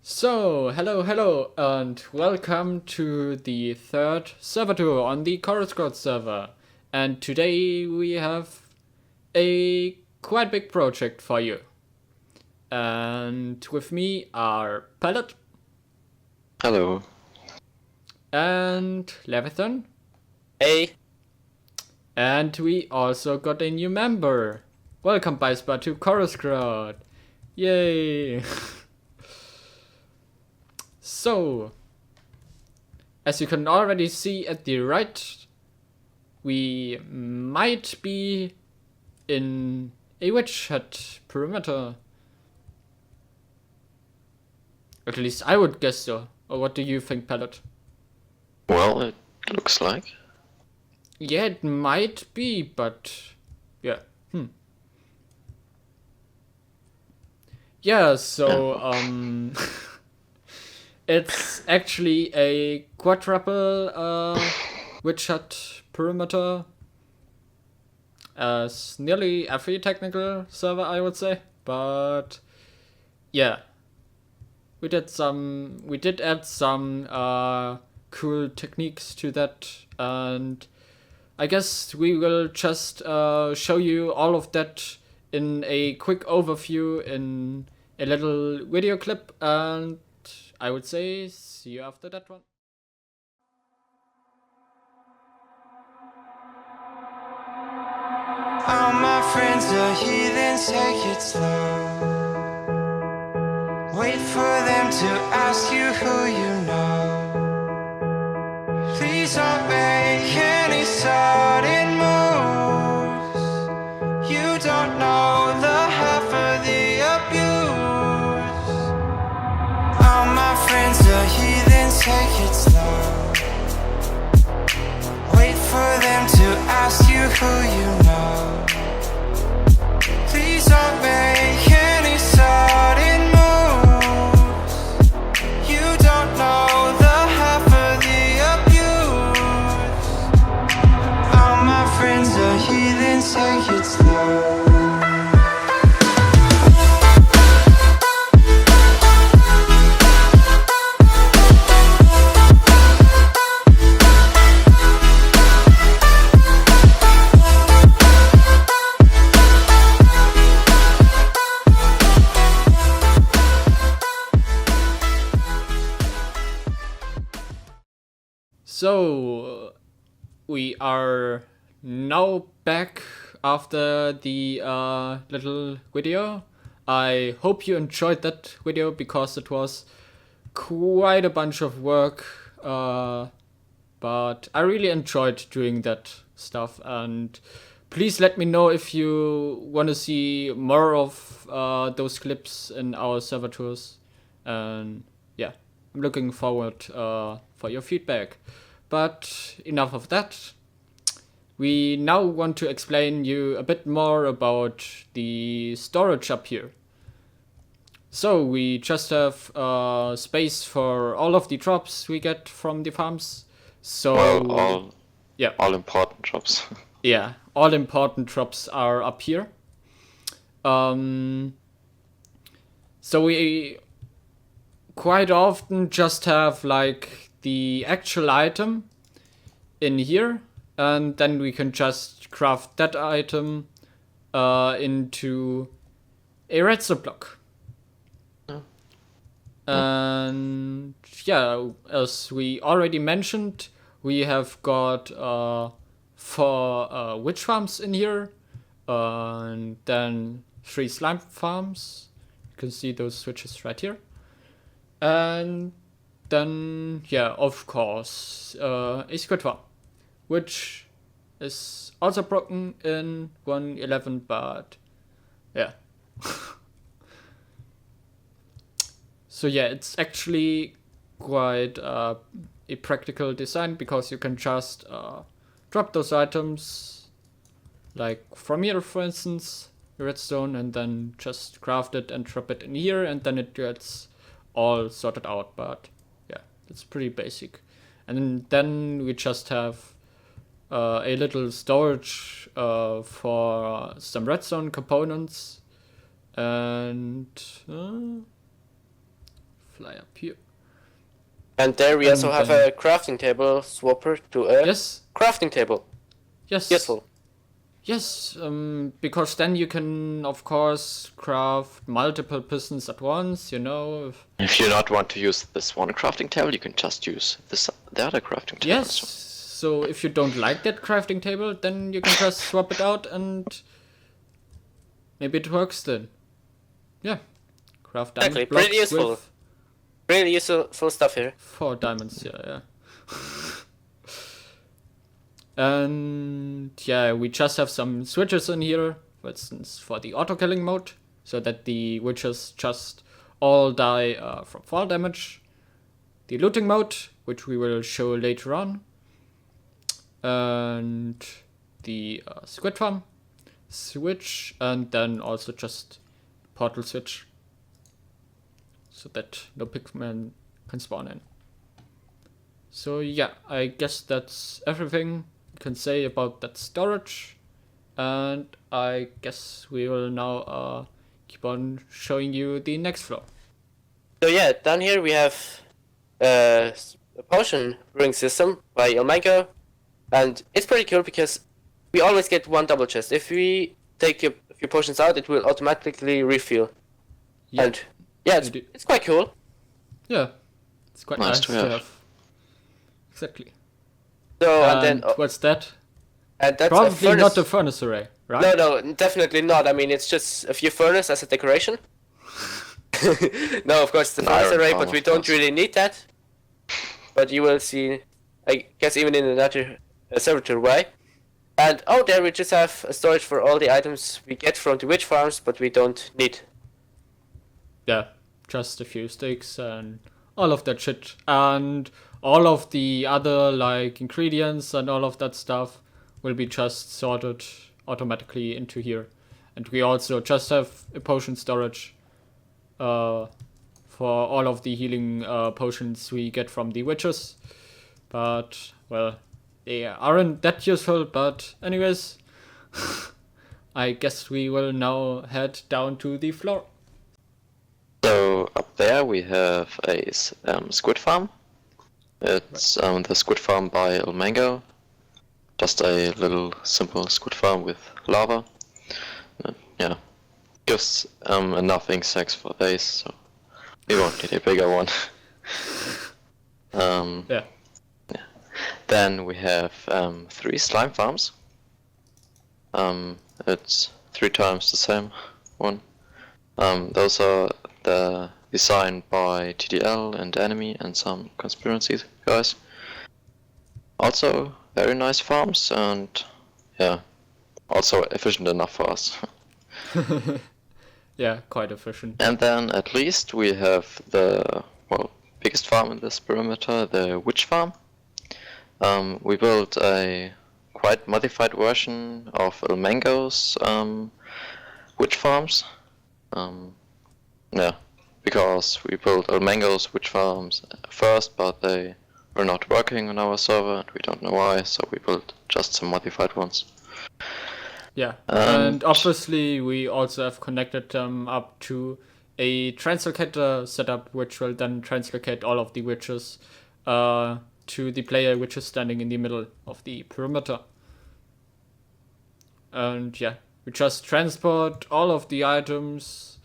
So, hello, and welcome to the third Servertour on the ChorusCrowd server. And today we have a quite big project for you. And with me are Pellet Hello. and Levithan. Hey. And we also got a new member. Welcome, Bispa, to ChorusCrowd. Yay! So, as you can already see at the right, we might be in a witch hut perimeter. At least I would guess so. Or what do you think, Pellet? Well, it looks like. Yeah, it might be, but yeah. Yeah, so it's actually a quadruple witch hut perimeter, as nearly every technical server, I would say. But yeah, we did add some cool techniques to that, and I guess we will just show you all of that in a quick overview in a little video clip, and I would say see you after that one. All my friends are heathens, take it slow. Wait for them to ask you who you know. Please don't make any sudden moves. You don't know the half of the abuse. All my friends are heathens, take it slow. Wait for them to ask you who you know. Please don't make any sudden moves. You don't know the half of the abuse. All my friends are heathens, take it slow. So we are now back after the little video. I hope you enjoyed that video because it was quite a bunch of work, but I really enjoyed doing that stuff. And please let me know if you want to see more of those clips in our server tours. And yeah, I'm looking forward for your feedback. But enough of that. We now want to explain you a bit more about the storage up here. So we just have space for all of the drops we get from the farms. So Well, yeah, all important jobs. yeah, all important drops are up here. So we quite often just have like the actual item in here, and then we can just craft that item into a redstone block. And yeah, as we already mentioned, we have got 4 witch farms in here, and then 3 slime farms. You can see those switches right here. And then, yeah, of course, a squid farm, which is also broken in 1.11, but yeah. So yeah, it's actually quite a practical design because you can just drop those items, like from here, for instance, redstone, and then just craft it and drop it in here, and then it gets all sorted out. But yeah, it's pretty basic. And then we just have a little storage for some redstone components, and fly up here. And there we also And have then- a crafting table swapper to a Yes, crafting table. yes. Useful. Yes, because then you can, of course, craft multiple pistons at once, you know. If you not want to use this one crafting table, you can just use the other crafting table. Yes, so if you don't like that crafting table, then you can just swap it out and maybe it works then. Yeah, craft diamond Exactly, blocks pretty useful. with Really useful stuff here. 4 diamonds, yeah. And yeah, we just have some switches in here, for instance, for the auto-killing mode, so that the witches just all die from fall damage. The looting mode, which we will show later on. And the squid farm switch, and then also just portal switch, so that no pigmen can spawn in. So yeah, I guess that's everything we can say about that storage, and I guess we will now keep on showing you the next floor. So yeah, down here we have a potion brewing system by Ilmango, and it's pretty cool because we always get one double chest. If we take a few potions out, it will automatically refill. Yeah, And yeah, Indeed. it's quite cool. yeah, it's quite Nice nice to to have. have. Exactly. So and And then what's that? and that's a Probably furnace. not a furnace array, right? No, definitely not. I mean, it's just a few furnace as a decoration. No, of course, the An furnace iron array, farm, but we of don't course. really need that. But you will see, I guess, even in another servitor way. And oh, there we just have a storage for all the items we get from the witch farms, but we don't need. Yeah, just a few sticks and all of that shit. And all of the other like ingredients and all of that stuff will be just sorted automatically into here. And we also just have a potion storage for all of the healing potions we get from the witches. But, well, they aren't that useful, but anyways, I guess we will now head down to the floor. So up there we have a squid farm. It's the squid farm by Ilmango. Just a little simple squid farm with lava. Yeah, just enough insects for days, so we won't need a bigger one. Yeah. Then we have 3 slime farms. It's 3 times the same one. Those are designed by TDL and Enemy and some conspiracy guys. Also very nice farms, and yeah, also efficient enough for us. Yeah, quite efficient. And then at least we have the biggest farm in this perimeter, the witch farm. We built a quite modified version of Ilmango's witch farms. Yeah, because we built Ilmango's witch farms first, but they were not working on our server, and we don't know why, so we built just some modified ones. Yeah, and obviously we also have connected them up to a translocator setup, which will then translocate all of the witches to the player which is standing in the middle of the perimeter. And yeah, we just transport all of the items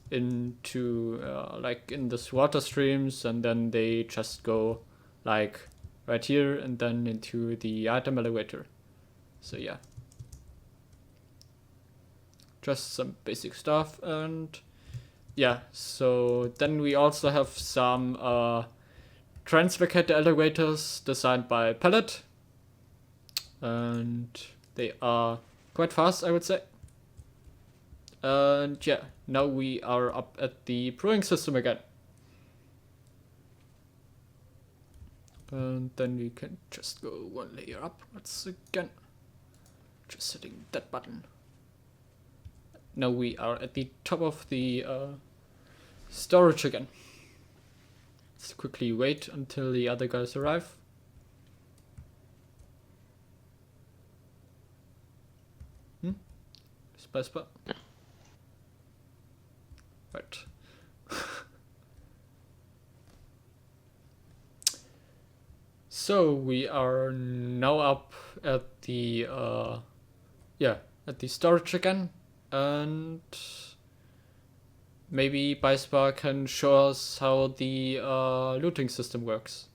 into like in this water streams, and then they just go like right here and then into the item elevator. So yeah, just some basic stuff. And yeah, so then we also have some translocator elevators designed by Pallet, and they are quite fast, I would say. And yeah, now we are up at the brewing system again. And then we can just go one layer up once again. Just hitting that button. Now we are at the top of the storage again. Let's quickly wait until the other guys arrive. Spacebar. Right. So we are now up at the at the storage again, and maybe Bicebar can show us how the looting system works.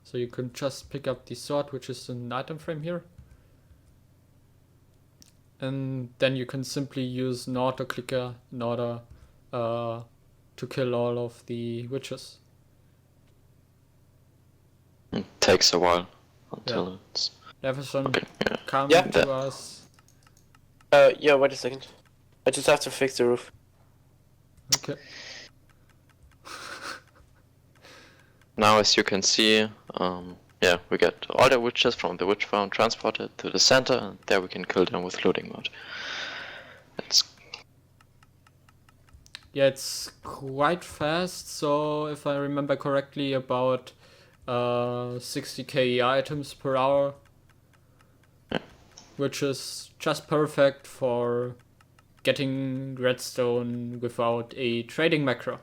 So you can just pick up the sword, which is an item frame here, and then you can simply use an auto clicker in order to kill all of the witches. It takes a while until it's... Jefferson, Okay, yeah. come Yeah. to us. Yeah, wait a second. I just have to fix the roof. Okay. Now, as you can see, yeah, we get all the witches from the witch farm transported to the center, and there we can kill them with looting mode. It's Yeah, it's quite fast, so if I remember correctly, about 60k items per hour, which is just perfect for getting redstone without a trading macro.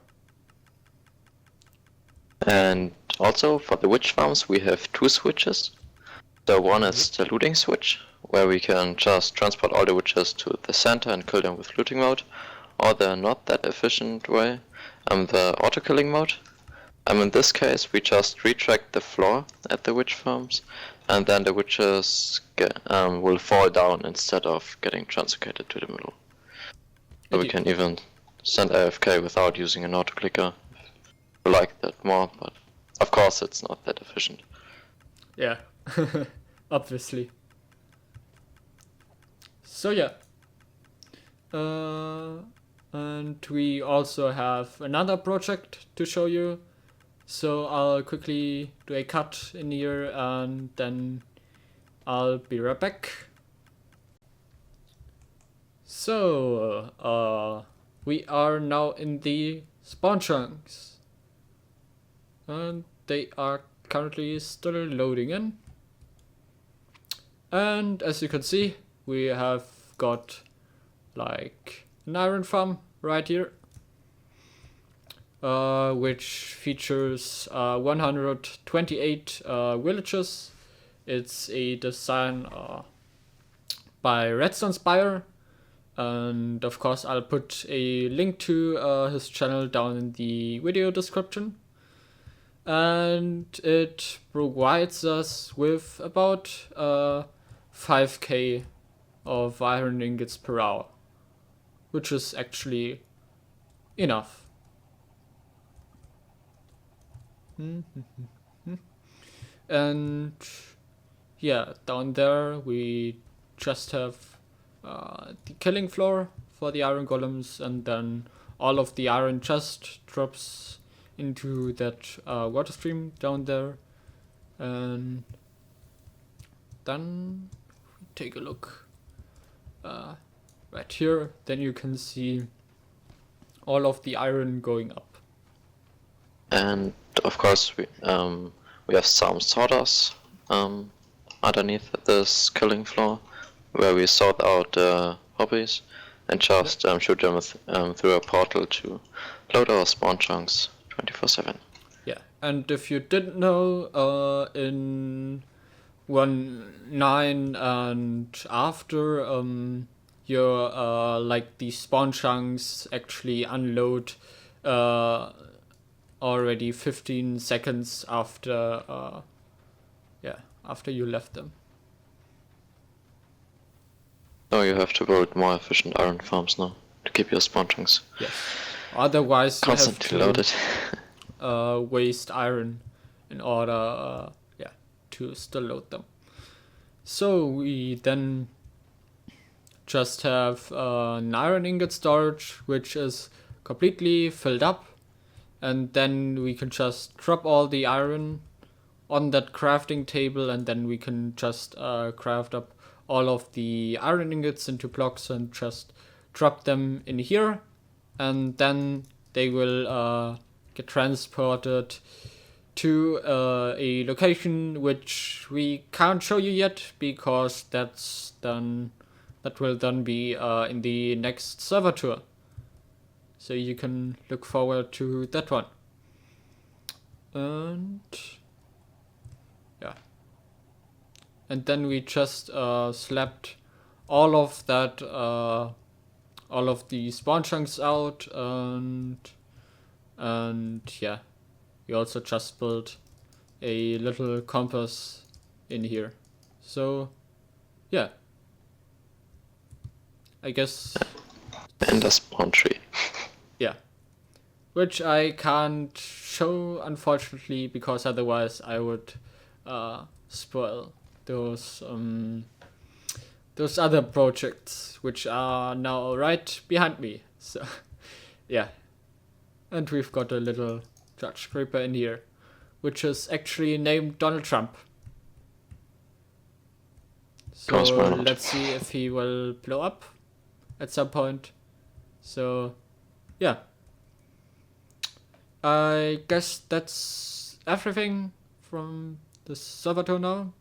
And also for the witch farms we have two switches. So one is the looting switch, where we can just transport all the witches to the center and kill them with looting mode, or the not that efficient way, the auto killing mode. In this case we just retract the floor at the witch farms, and then the witches will fall down instead of getting translocated to the middle. So we can even send AFK without using an auto clicker. I like that more, but of course it's not that efficient. Yeah, obviously. So yeah. And we also have another project to show you. So I'll quickly do a cut in here and then I'll be right back. So, we are now in the spawn chunks. And they are currently still loading in. And as you can see, we have got like an iron farm right here. Which features 128 villages. It's a design by Redstone Spire, and of course I'll put a link to his channel down in the video description. And it provides us with about 5k of iron ingots per hour, which is actually enough. And yeah, down there we just have the killing floor for the iron golems, and then all of the iron just drops into that water stream down there. And then we take a look right here, then you can see all of the iron going up. And of course we have some sorters underneath this killing floor, where we sort out the hobbies and just shoot them with, through a portal to load our spawn chunks 24/7. Yeah, and if you didn't know, in 1.9 and after, your like the spawn chunks actually unload already 15 seconds after after you left them. So you have to build more efficient iron farms now to keep your spawn chunks Yes. Otherwise you have constantly to loaded. waste iron in order to still load them. So we then just have an iron ingot storage which is completely filled up, and then we can just drop all the iron on that crafting table, and then we can just craft up all of the iron ingots into blocks and just drop them in here, and then they will get transported to a location which we can't show you yet, because that will then be in the next server tour. So you can look forward to that one. And and then we just slapped all of that, all of the spawn chunks out, and yeah, we also just built a little compass in here. So yeah, I guess, And a spawn tree. yeah, which I can't show unfortunately, because otherwise I would spoil those other projects which are now right behind me. So yeah, and we've got a little Judge Creeper in here, which is actually named Donald Trump. So Goes well. let's see if he will blow up at some point. So yeah, I guess that's everything from the Servertour now.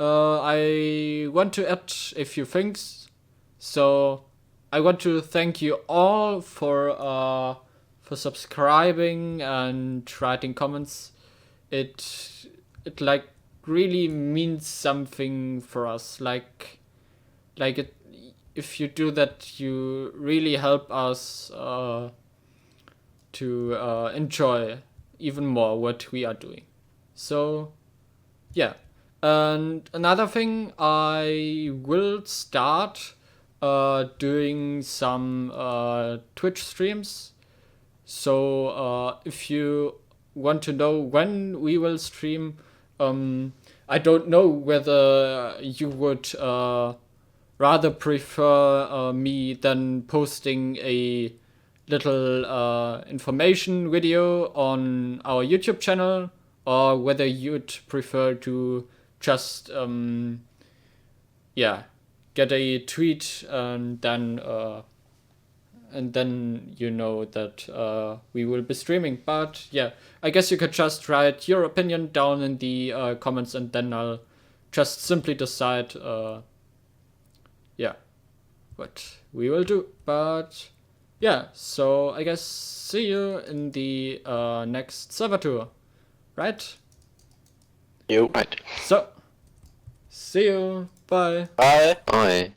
I want to add a few things. So I want to thank you all for subscribing and writing comments. It like really means something for us. Like it, if you do that, you really help us to enjoy even more what we are doing. So yeah. And another thing, I will start doing some Twitch streams. So if you want to know when we will stream, I don't know whether you would rather prefer me than posting a little information video on our YouTube channel, or whether you'd prefer to just get a tweet and then you know that we will be streaming. But yeah, I guess you could just write your opinion down in the comments, and then I'll just simply decide what we will do. But yeah, so I guess see you in the next Servertour, right? You. Right. So see you, bye. Bye. Bye.